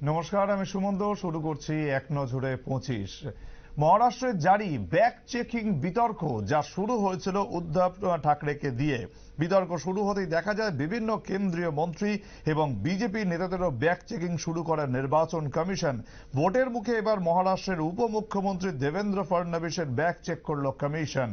নমস্কার, আমি সুমন্ত। শুরু করছি এক নজরে 25। মহারাষ্ট্রে জারি ব্যাক চেকিং বিতর্ক যা শুরু হয়েছিল উদ্ধব ঠাকরেকে দিয়ে। বিতর্ক শুরু হতেই দেখা যায় বিভিন্ন কেন্দ্রীয় মন্ত্রী এবং বিজেপি নেতাদেরও ব্যাক চেকিং শুরু করে নির্বাচন কমিশন। ভোটের মুখে এবার মহারাষ্ট্রের উপমুখ্যমন্ত্রী দেবেন্দ্র ফডনবিসের ব্যাক চেক করল কমিশন।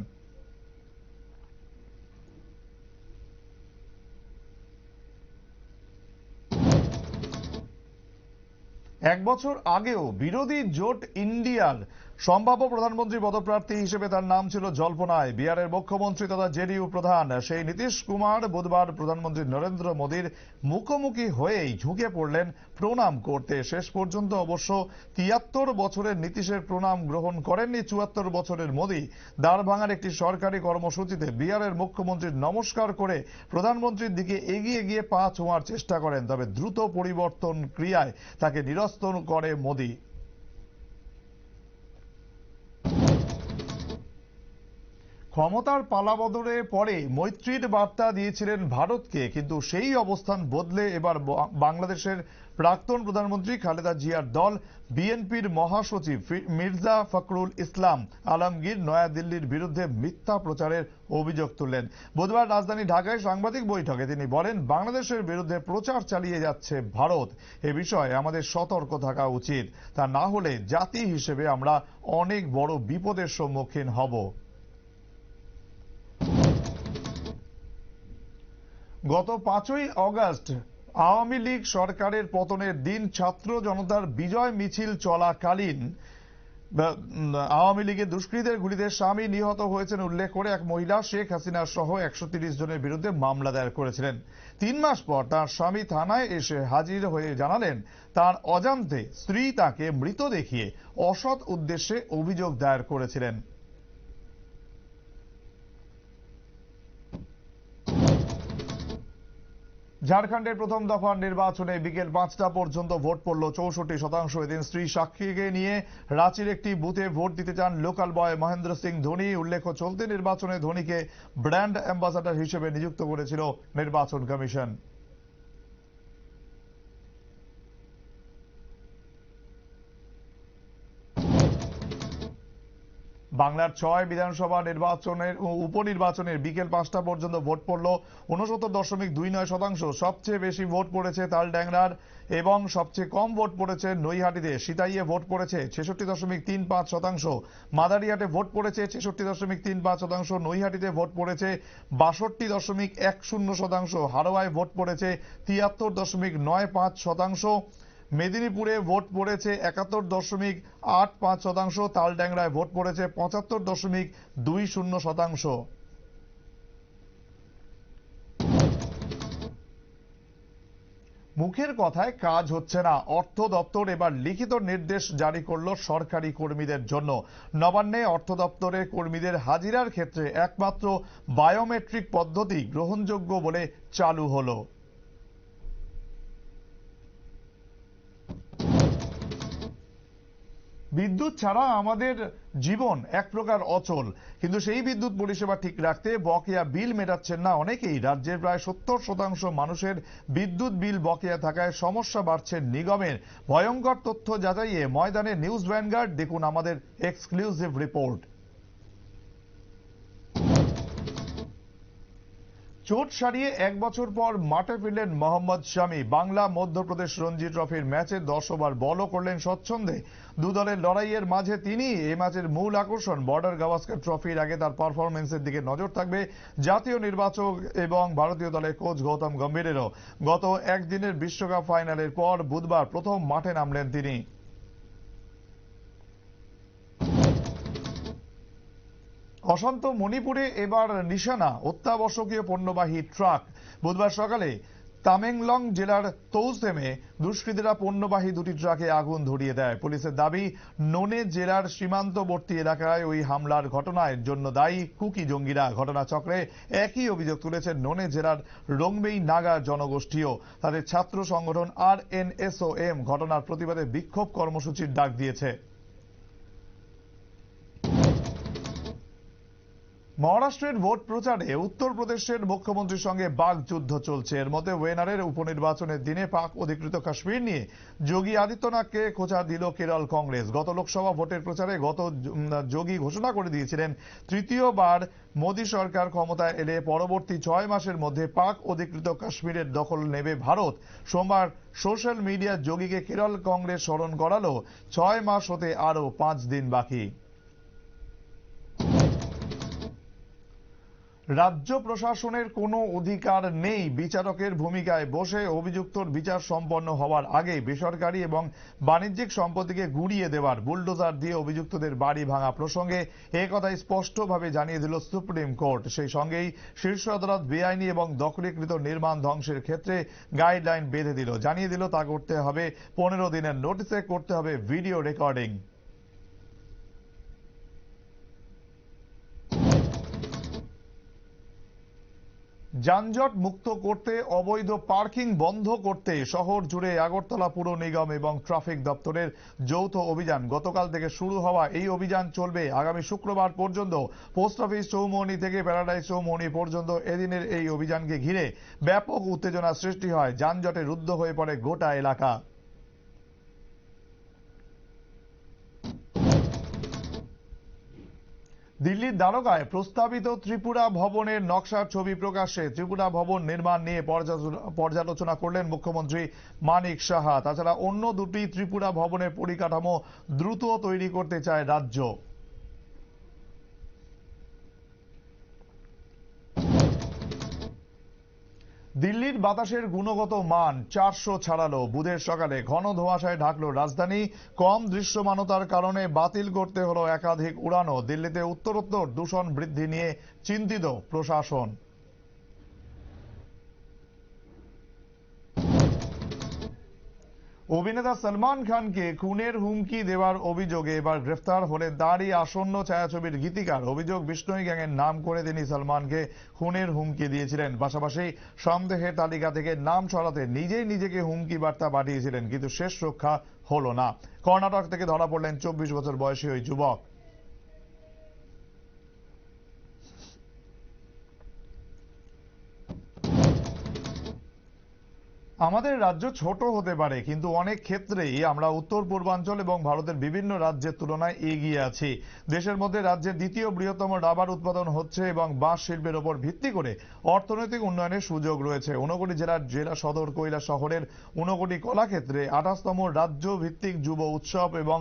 এক বছর আগেও বিরোধী জোট ইন্ডিয়ার সম্ভাব্য প্রধানমন্ত্রী পদপ্রার্থী হিসেবে তার নাম ছিল জল্পনায়। বিহারের মুখ্যমন্ত্রী তথা জেডিইউ প্রধান সেই নীতিশ কুমার বুধবার প্রধানমন্ত্রী নরেন্দ্র মোদীর মুখোমুখি হয়েই ঝুঁকে পড়লেন প্রণাম করতে। শেষ পর্যন্ত অবশ্য ৭৩ বছরের নীতিশের প্রণাম গ্রহণ করেননি ৭৪ বছরের মোদী। দ্বারভাঙার একটি সরকারি কর্মসূচিতে বিহারের মুখ্যমন্ত্রী নমস্কার করে প্রধানমন্ত্রীর দিকে এগিয়ে গিয়ে পা ছোঁয়ার চেষ্টা করেন, তবে দ্রুত পরিবর্তন ক্রিয়ায় তাকে নিরস্ত করে মোদী। ক্ষমতার পালাবদলে পরে মৈত্রীর বার্তা দিয়েছিলেন ভারতকে, কিন্তু সেই অবস্থান বদলে এবার বাংলাদেশের প্রাক্তন প্রধানমন্ত্রী খালেদা জিয়ার দল বিএনপির মহাসচিব মির্জা ফখরুল ইসলাম আলমগীর নয়াদিল্লির বিরুদ্ধে মিথ্যা প্রচারের অভিযোগ তুললেন। বুধবার রাজধানী ঢাকায় সাংবাদিক বৈঠকে তিনি বলেন, বাংলাদেশের বিরুদ্ধে প্রচার চালিয়ে যাচ্ছে ভারত। এ বিষয়ে আমাদের সতর্ক থাকা উচিত, তা না হলে জাতি হিসেবে আমরা অনেক বড় বিপদের সম্মুখীন হব। গত 5ই অগস্ট আওয়ামী লীগ সরকারের পতনের দিন ছাত্র জনতার বিজয় মিছিল চলাকালীন আওয়ামী লীগের দুষ্কৃতীদের গুলিতে স্বামী নিহত হয়েছেন উল্লেখ করে এক মহিলা শেখ হাসিনা সহ 130 জনের বিরুদ্ধে মামলা দায়ের করেছিলেন। 3 মাস পর তার স্বামী থানায় এসে হাজির হয়ে জানালেন, তার অজান্তে স্ত্রী তাকে মৃত দেখিয়ে অসৎ উদ্দেশ্যে অভিযোগ দায়ের করেছিলেন। ঝাড়খণ্ডের প্রথম দফার নির্বাচনে বিকেল 5টা পর্যন্ত ভোট পড়ল 64%। এদিন স্ত্রী সাক্ষীকে নিয়ে রাঁচির একটি বুথে ভোট দিতে চান লোকাল বয় মহেন্দ্র সিং ধোনি। উল্লেখ্য, চলতি নির্বাচনে ধোনিকে ব্র্যান্ড অ্যাম্বাসাডর হিসেবে নিযুক্ত করেছিল নির্বাচন কমিশন। বাংলার 6 বিধানসভা নির্বাচনের উপনির্বাচনের বিকেল 5টা পর্যন্ত ভোট পড়ল 69.29%। সবচেয়ে বেশি ভোট পড়েছে তালড্যাংরার এবং সবচেয়ে কম ভোট পড়েছে নৈহাটিতে। সিতাইয়ে ভোট পড়েছে 66.35%। মাদারিহাটে ভোট পড়েছে 66.35%। নৈহাটিতে ভোট পড়েছে 62.10%। হারোয়ায় ভোট পড়েছে 73.95%। মেদিনীপুরে ভোট পড়েছে 71.85%। তালড্যাংরায় ভোট পড়েছে 75.20%। মুখের কথায় কাজ হচ্ছে না, অর্থ দপ্তর এবার লিখিত নির্দেশ জারি করল সরকারি কর্মীদের জন্য। নবান্নে অর্থ দপ্তরের কর্মীদের হাজিরার ক্ষেত্রে একমাত্র বায়োমেট্রিক পদ্ধতি গ্রহণযোগ্য বলে চালু হলো। বিদ্যুৎ ছাড়া আমাদের জীবন এক প্রকার অচল, কিন্তু সেই বিদ্যুৎ পরিষেবা ঠিক রাখতে বকেয়া বিল মেটাচ্ছেন না অনেকেই। রাজ্যের প্রায় 70% মানুষের বিদ্যুৎ বিল বকেয়া থাকায় সমস্যা বাড়ছে নিগমের। ভয়ঙ্কর তথ্য যাচাইয়ে ময়দানে নিউজ ভ্যানগার্ড, দেখুন আমাদের এক্সক্লুসিভ রিপোর্ট। চোট সারিয়ে 1 বছর পর মাঠে ফিরলেন মোহাম্মদ শামি। বাংলা মধ্যপ্রদেশ রঞ্জি ট্রফির ম্যাচে 10 ওভার বলও করলেন স্বচ্ছন্দে। দু দলের লড়াইয়ের মাঝে তিনি এই ম্যাচের মূল আকর্ষণ। বর্ডার গাভাস্কর ট্রফির আগে তার পারফরমেন্সের দিকে নজর থাকবে জাতীয় নির্বাচক এবং ভারতীয় দলের কোচ গৌতম গম্ভীরেরও। গত একদিনের বিশ্বকাপ ফাইনালের পর বুধবার প্রথম মাঠে নামলেন তিনি। অশান্ত মণিপুরে এবার নিশানা অত্যাবশ্যকীয় পণ্যবাহী ট্রাক। বুধবার সকালে তামেংলং জেলার তৌসেমে দুষ্কৃতীরা পণ্যবাহী দুটি ট্রাকে আগুন ধরিয়ে দেয়। পুলিশের দাবি, নোনে জেলার সীমান্তবর্তী এলাকায় ওই হামলার ঘটনার জন্য দায়ী কুকি জঙ্গিরা। ঘটনাচক্রে একই অভিযোগ তুলেছেন নোনে জেলার রংমেই নাগা জনগোষ্ঠীও। তাদের ছাত্র সংগঠন RNSOM ঘটনার প্রতিবাদে বিক্ষোভ কর্মসূচির ডাক দিয়েছে। মহারাষ্ট্রের ভোট প্রচারে উত্তরপ্রদেশের মুখ্যমন্ত্রীর সঙ্গে বাকযুদ্ধ চলছে। এর মধ্যে ওয়েনারের উপনির্বাচনের দিনে পাক অধিকৃত কাশ্মীর নিয়ে যোগী আদিত্যনাথকে খোঁচা দিল কেরল কংগ্রেস। গত লোকসভা ভোটের প্রচারে যোগী ঘোষণা করে দিয়েছিলেন তৃতীয়বার মোদী সরকার ক্ষমতায় এলে পরবর্তী 6 মাসের মধ্যে পাক অধিকৃত কাশ্মীরের দখল নেবে ভারত। সোমবার সোশ্যাল মিডিয়া যোগীকে কেরল কংগ্রেস স্মরণ করালো 6 মাস হতে আরও 5 দিন বাকি। রাজ্য প্রশাসনের কোনো অধিকার নেই বিচারকের ভূমিকায় বসে অভিযুক্তর বিচার সম্পন্ন হওয়ার আগে বেসরকারি এবং বাণিজ্যিক সম্পত্তিকে গুঁড়িয়ে দেওয়ার, বুলডোজার দিয়ে অভিযুক্তদের বাড়ি ভাঙা প্রসঙ্গে একথাই স্পষ্টভাবে জানিয়ে দিল সুপ্রিম কোর্ট। সেই সঙ্গেই শীর্ষ আদালত বেআইনি এবং দখলীকৃত নির্মাণ ধ্বংসের ক্ষেত্রে গাইডলাইন বেঁধে দিল, জানিয়ে দিল তা করতে হবে 15 দিনের নোটিসে, করতে হবে ভিডিও রেকর্ডিং। যানজট মুক্ত করতে, অবৈধ পার্কিং বন্ধ করতে শহর জুড়ে আগরতলা পুর নিগম এবং ট্রাফিক দপ্তরের যৌথ অভিযান গতকাল থেকে শুরু হওয়া এই অভিযান চলবে আগামী শুক্রবার পর্যন্ত। পোস্ট অফিস চৌমুহনী থেকে প্যারাডাইস চৌমুহনী পর্যন্ত এদিনের এই অভিযানকে ঘিরে ব্যাপক উত্তেজনা সৃষ্টি হয়। যানজটে রুদ্ধ হয়ে পড়ে গোটা এলাকা। দিল্লির দ্বারকায় প্রস্তাবিত ত্রিপুরা ভবনের নকশার ছবি প্রকাশ্যে। ত্রিপুরা ভবন নির্মাণ নিয়ে পর্যালোচনা করলেন মুখ্যমন্ত্রী মানিক সাহা। তাছাড়া অন্য দুটি ত্রিপুরা ভবনের পরিকাঠামো দ্রুত তৈরি করতে চায় রাজ্য। দিল্লির বাতাসের গুণগত মান 400 ছাড়ালো। বুধের সকালে ঘন ধোঁয়াশায় ঢাকলো রাজধানী। কম দৃশ্যমানতার কারণে বাতিল করতে হলো একাধিক উড়ানও। দিল্লিতে উত্তরোত্তর দূষণ বৃদ্ধি নিয়ে চিন্তিত প্রশাসন। অভিনেতা সলমান খানকে খুনের হুমকি দেওয়ার অভিযোগে এবার গ্রেফতার হলেন তারই আসন্ন ছায়াছবির গীতিকার। অভিযোগ, বিষ্ণুই গ্যাংয়ের নাম করে তিনি সলমানকে খুনের হুমকি দিয়েছিলেন। পাশাপাশি সন্দেহের তালিকা থেকে নাম সরাতে নিজেই নিজেকে হুমকি বার্তা পাঠিয়েছিলেন, কিন্তু শেষ রক্ষা হল না। কর্ণাটক থেকে ধরা পড়লেন 24 বছর বয়সী ওই যুবক। আমাদের রাজ্য ছোট হতে পারে, কিন্তু অনেক ক্ষেত্রেই আমরা উত্তর পূর্বাঞ্চল এবং ভারতের বিভিন্ন রাজ্যের তুলনায় এগিয়ে আছি। দেশের মধ্যে রাজ্যের দ্বিতীয় বৃহত্তম রাবার উৎপাদন হচ্ছে এবং বাঁশ শিল্পের ওপর ভিত্তি করে অর্থনৈতিক উন্নয়নের সুযোগ রয়েছে। ঊনকোটি জেলার জেলা সদর কৈলাস শহরের ঊনকোটি কলাক্ষেত্রে 28তম রাজ্য ভিত্তিক যুব উৎসব এবং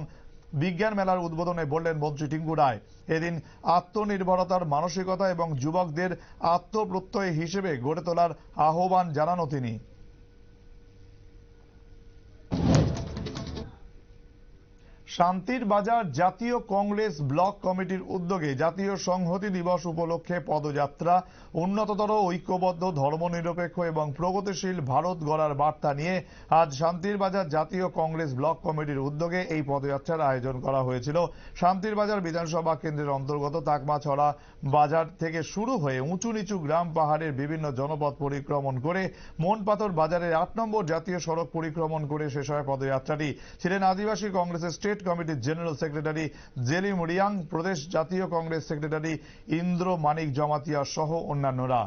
বিজ্ঞান মেলার উদ্বোধনে বললেন মন্ত্রী টিঙ্কু রায়। এদিন আত্মনির্ভরতার মানসিকতা এবং যুবকদের আত্মপ্রত্যয় হিসেবে গড়ে তোলার আহ্বান জানানো তিনি। শান্তির বাজার জাতীয় কংগ্রেস ব্লক কমিটির উদ্যোগে জাতীয় সংহতি দিবস উপলক্ষে পদযাত্রা। উন্নততর, ঐক্যবদ্ধ, ধর্মনিরপেক্ষ এবং প্রগতিশীল ভারত গড়ার বার্তা নিয়ে আজ শান্তির বাজার জাতীয় কংগ্রেস ব্লক কমিটির উদ্যোগে এই পদযাত্রার আয়োজন করা হয়েছিল। শান্তির বাজার বিধানসভা কেন্দ্রের অন্তর্গত তাকমাছড়া বাজার থেকে শুরু হয়ে উঁচু নিচু গ্রাম পাহাড়ের বিভিন্ন জনপদ পরিক্রমণ করে মনপাথর বাজারের 8 নম্বর জাতীয় সড়ক পরিক্রমণ করে শেষ হয় পদযাত্রাটি। ছিলেন আদিবাসী কংগ্রেসের স্টেট কমিটির জেনারেল সেক্রেটারি জেলি মুরিয়াং, প্রদেশ জাতীয় কংগ্রেস সেক্রেটারি ইন্দ্র মানিক জমাতিয়া সহ অন্যান্যরা।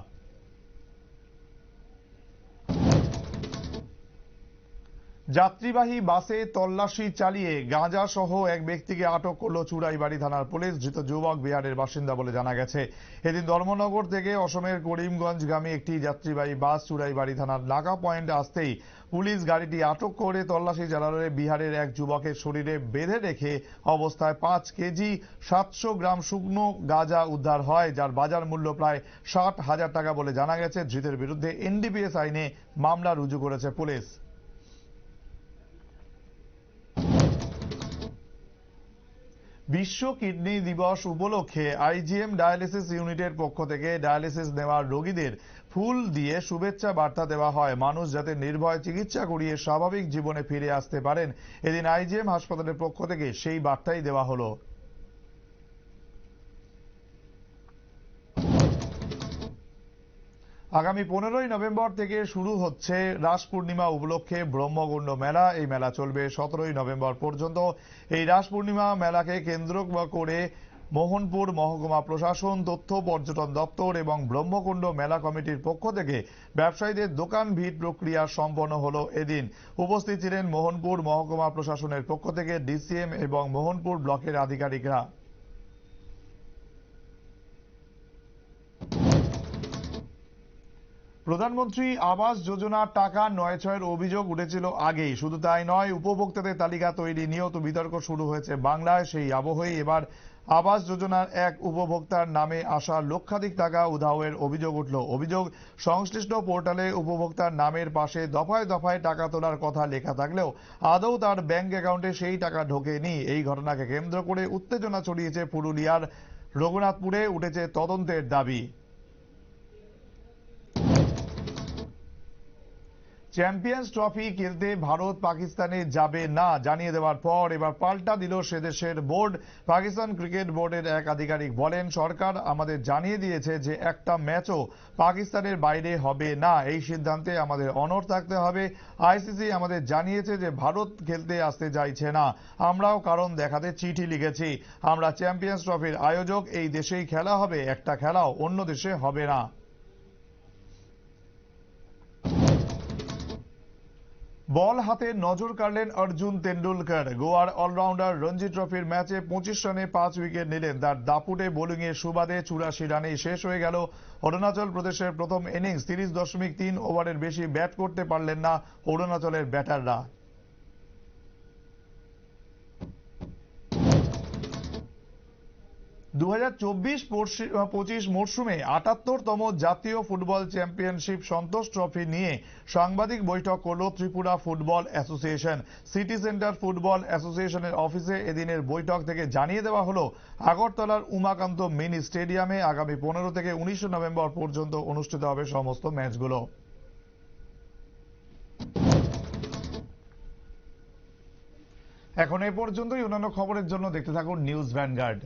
যাত্রীবাহী বাসে তল্লাশি চালিয়ে গাঁজা সহ এক ব্যক্তিকে আটক করল চুড়াইবাড়ি থানার পুলিশ। ধৃত যুবক বিহারের বাসিন্দা বলে জানা গেছে। এদিন ধর্মনগর থেকে অসমের করিমগঞ্জগামী একটি যাত্রীবাহী বাস চুড়াইবাড়ি থানার নাকা পয়েন্টে আসতেই পুলিশ গাড়িটি আটক করে তল্লাশি চালালে বিহারের এক যুবকের শরীরে বেঁধে রেখে অবস্থায় 5 কেজি 700 গ্রাম শুকনো গাঁজা উদ্ধার হয়, যার বাজার মূল্য প্রায় 60,000 টাকা বলে জানা গেছে। ধৃতের বিরুদ্ধে NDPS আইনে মামলা রুজু করেছে পুলিশ। বিশ্ব কিডনি দিবস উপলক্ষে IGM ডায়ালিসিস ইউনিটের পক্ষ থেকে ডায়ালিসিস নেওয়ার রোগীদের ফুল দিয়ে শুভেচ্ছা বার্তা দেওয়া হয়, মানুষ যাতে নির্ভয়ে চিকিৎসা করিয়ে স্বাভাবিক জীবনে ফিরে আসতে পারেন। এদিন IGM হাসপাতালের পক্ষ থেকে সেই বার্তাই দেওয়া হলো। আগামী 15ই নভেম্বর থেকে শুরু হচ্ছে রাস পূর্ণিমা উপলক্ষে ব্রহ্মকুণ্ড মেলা। এই মেলা চলবে 17ই নভেম্বর পর্যন্ত। এই রাস পূর্ণিমা মেলাকে কেন্দ্র করে মোহনপুর মহকুমা প্রশাসন, তথ্য পর্যটন দপ্তর এবং ব্রহ্মকুণ্ড মেলা কমিটির পক্ষ থেকে ব্যবসায়ীদের দোকান ভিড় প্রক্রিয়া সম্পন্ন হলো এদিন। উপস্থিত ছিলেন মোহনপুর মহকুমা প্রশাসনের পক্ষ থেকে ডিসিএম এবং মোহনপুর ব্লকের আধিকারিকরা। প্রধানমন্ত্রী আবাস যোজনার টাকা নয় ছয়ের অভিযোগ উঠেছিল আগেই। শুধু তাই নয়, উপভোক্তাদের তালিকা তৈরি নিয়েও তো বিতর্ক শুরু হয়েছে বাংলায়। সেই আবহেই এবার আবাস যোজনার এক উপভোক্তার নামে আসা লক্ষাধিক টাকা উধাওয়ের অভিযোগ উঠল। অভিযোগ, সংশ্লিষ্ট পোর্টালে উপভোক্তার নামের পাশে দফায় দফায় টাকা তোলার কথা লেখা থাকলেও আদৌ তার ব্যাংক অ্যাকাউন্টে সেই টাকা ঢোকেনি। এই ঘটনাকে কেন্দ্র করে উত্তেজনা ছড়িয়েছে পুরুলিয়ার। রঘুনাথপুরে উঠেছে তদন্তের দাবি। চ্যাম্পিয়ন্স ট্রফি খেলতে ভারত পাকিস্তানে যাবে না জানিয়ে দেওয়ার পর এবার পাল্টা দিল সে দেশের বোর্ড। পাকিস্তান ক্রিকেট বোর্ডের এক আধিকারিক বলেন, সরকার আমাদের জানিয়ে দিয়েছে যে একটা ম্যাচও পাকিস্তানের বাইরে হবে না। এই সিদ্ধান্তে আমাদের অনড় থাকতে হবে। আইসিসি আমাদের জানিয়েছে যে ভারত খেলতে আসতে চাইছে না। আমরাও কারণ দেখাতে চিঠি লিখেছি। আমরা চ্যাম্পিয়ন্স ট্রফির আয়োজক, এই দেশেই খেলা হবে, একটা খেলাও অন্য দেশে হবে না। বল হাতে নজর কাড়লেন অর্জুন তেন্ডুলকর। গোয়ার অলরাউন্ডার রঞ্জি ট্রফির ম্যাচে 25 রানে 5 উইকেট নিলেন। তার দাপুটে বোলিংয়ের সুবাদে 84 রানেই শেষ হয়ে গেল অরুণাচল প্রদেশের প্রথম ইনিংস। 30.3 ওভারের বেশি ব্যাট করতে পারলেন না অরুণাচলের ব্যাটাররা। 2024-25 মরশুমে 78তম জাতীয় ফুটবল চ্যাম্পিয়নশিপ সন্তোষ ট্রফি নিয়ে সাংবাদিক বৈঠক করল Tripura football association. City centre football অ্যাসোসিয়েশনের অফিসে এদিনের বৈঠক থেকে জানিয়ে দেওয়া হলো, আগরতলার উমাকান্ত মিনি স্টেডিয়ামে আগামী 15 থেকে 19 নভেম্বর পর্যন্ত অনুষ্ঠিত হবে সমস্ত ম্যাচগুলো। এখন এ পর্যন্তই। অন্যান্য খবরের জন্য দেখতে থাকুন নিউজ ভ্যানগার্ড।